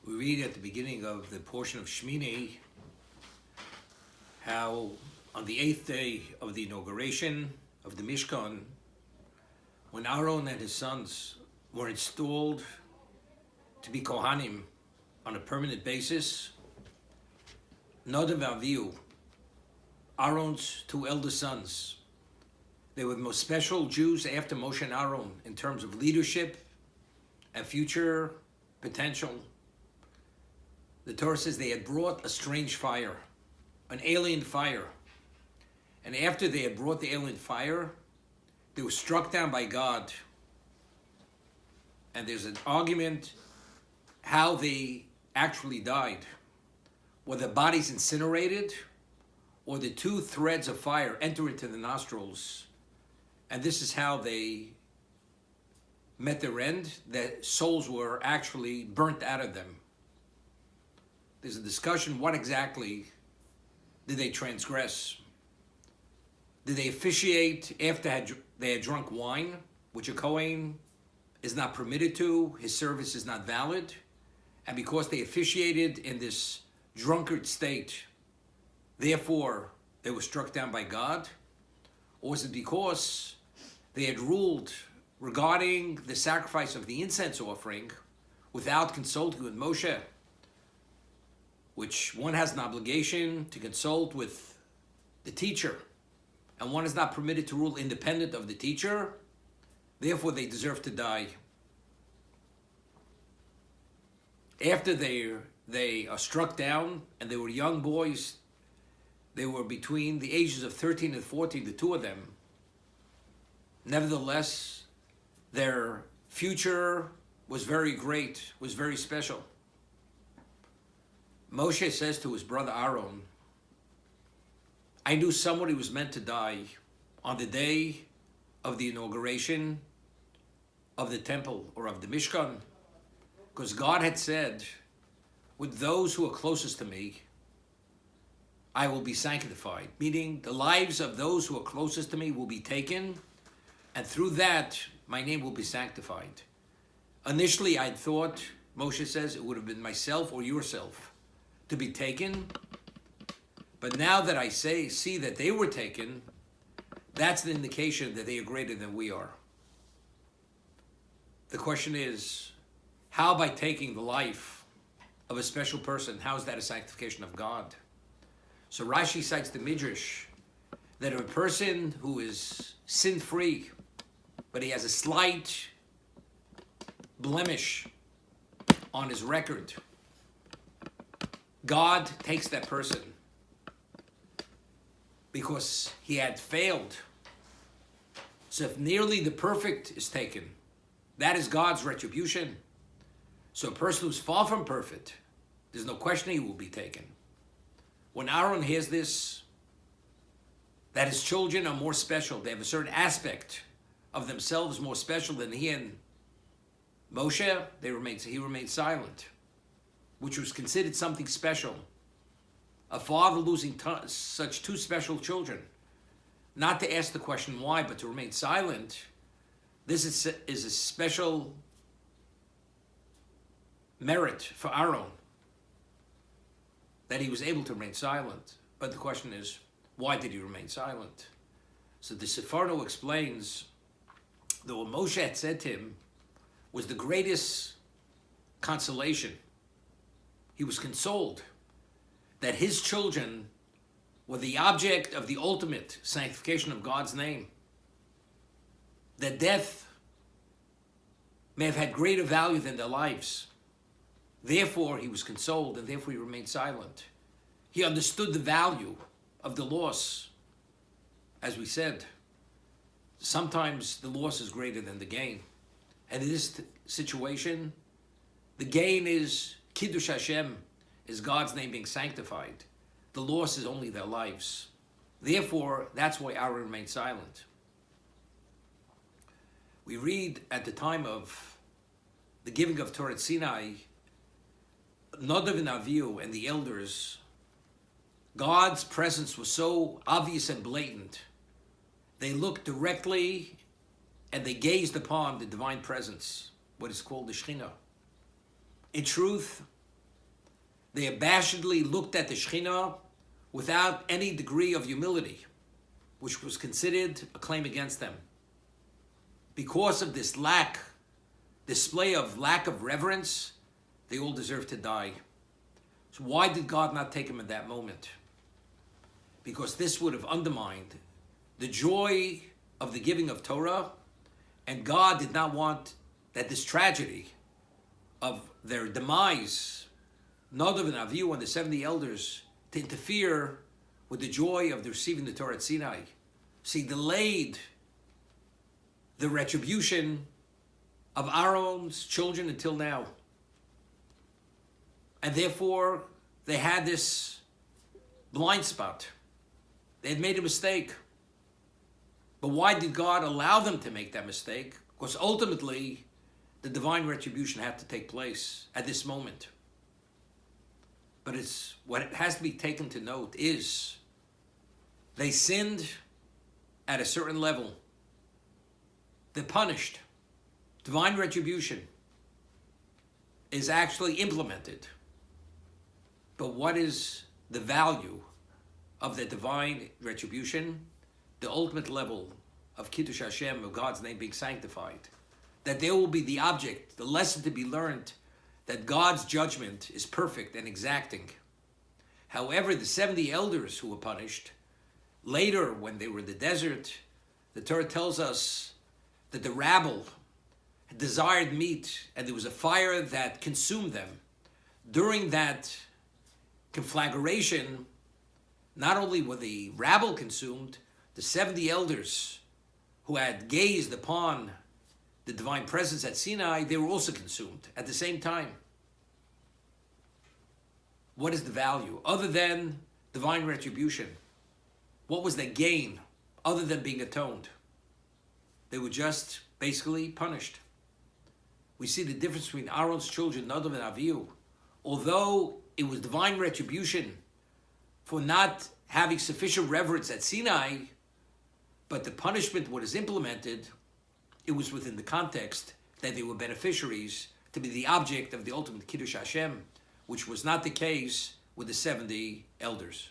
We read at the beginning of the portion of Shmini how on the 8th day of the inauguration of the Mishkan, when Aaron and his sons were installed to be Kohanim on a permanent basis, Nadav and Avihu, Aaron's two eldest sons, they were the most special Jews after Moshe and Aaron in terms of leadership and future potential. The Torah says they had brought a strange fire, an alien fire. And after they had brought the alien fire, they were struck down by God. And there's an argument how they actually died. Were their bodies incinerated, or the two threads of fire enter into the nostrils? And this is how they met their end. Their souls were actually burnt out of them. There's a discussion, what exactly did they transgress? Did they officiate after they had drunk wine, which a Kohen is not permitted to, his service is not valid, and because they officiated in this drunkard state, therefore they were struck down by God? Or was it because they had ruled regarding the sacrifice of the incense offering without consulting with Moshe, which one has an obligation to consult with the teacher, and one is not permitted to rule independent of the teacher, therefore they deserve to die. After they are struck down, and they were young boys, they were between the ages of 13 and 14, the two of them. Nevertheless, their future was very great, was very special. Moshe says to his brother Aaron, I knew somebody was meant to die on the day of the inauguration of the temple or of the Mishkan, because God had said, with those who are closest to me, I will be sanctified, meaning the lives of those who are closest to me will be taken, and through that, my name will be sanctified. Initially, I thought, Moshe says, it would have been myself or yourself to be taken. But now that I see that they were taken, that's an indication that they are greater than we are. The question is, how by taking the life of a special person, how is that a sanctification of God? So Rashi cites the Midrash that if a person who is sin-free, but he has a slight blemish on his record, God takes that person because he had failed. So if nearly the perfect is taken, that is God's retribution. So a person who's far from perfect, there's no question he will be taken. When Aaron hears this, that his children are more special, they have a certain aspect of themselves more special than he and Moshe, he remained silent, which was considered something special. A father losing such two special children, not to ask the question why, but to remain silent, this is a special merit for Aaron, that he was able to remain silent. But the question is, why did he remain silent? So the Sephardo explains that what Moshe had said to him was the greatest consolation. He was consoled that his children were the object of the ultimate sanctification of God's name. That death may have had greater value than their lives. Therefore, he was consoled, and therefore he remained silent. He understood the value of the loss. As we said, sometimes the loss is greater than the gain. And in this situation, the gain is Kiddush Hashem, is God's name being sanctified. The loss is only their lives. Therefore, that's why Aaron remained silent. We read at the time of the giving of Torah at Sinai, Nadav and Avihu and the elders, God's presence was so obvious and blatant. They looked directly and they gazed upon the divine presence, what is called the Shekhinah. In truth, They abashedly looked at the Shekhinah without any degree of humility, which was considered a claim against them. Because of this display of lack of reverence, they all deserve to die. So why did God not take him at that moment? Because this would have undermined the joy of the giving of Torah, and God did not want that this tragedy of their demise, Nadav and Avihu and the 70 elders, to interfere with the joy of the receiving the Torah at Sinai. So he delayed the retribution of Aaron's children until now. And therefore, they had this blind spot. They had made a mistake. But why did God allow them to make that mistake? Because ultimately, the divine retribution had to take place at this moment. But what has to be taken to note is they sinned at a certain level. They're punished. Divine retribution is actually implemented. But what is the value of the divine retribution? The ultimate level of Kiddush Hashem, of God's name being sanctified. That there will be the object, the lesson to be learned, that God's judgment is perfect and exacting. However, the 70 elders who were punished, later when they were in the desert, the Torah tells us that the rabble desired meat and there was a fire that consumed them. During that conflagration, not only were the rabble consumed, the 70 elders who had gazed upon the divine presence at Sinai, they were also consumed at the same time. What is the value? Other than divine retribution, what was the gain other than being atoned? They were just basically punished. We see the difference between Aaron's children, Nadav and Avihu. Although it was divine retribution for not having sufficient reverence at Sinai, but the punishment what is implemented, it was within the context that they were beneficiaries to be the object of the ultimate Kiddush Hashem, which was not the case with the 70 elders.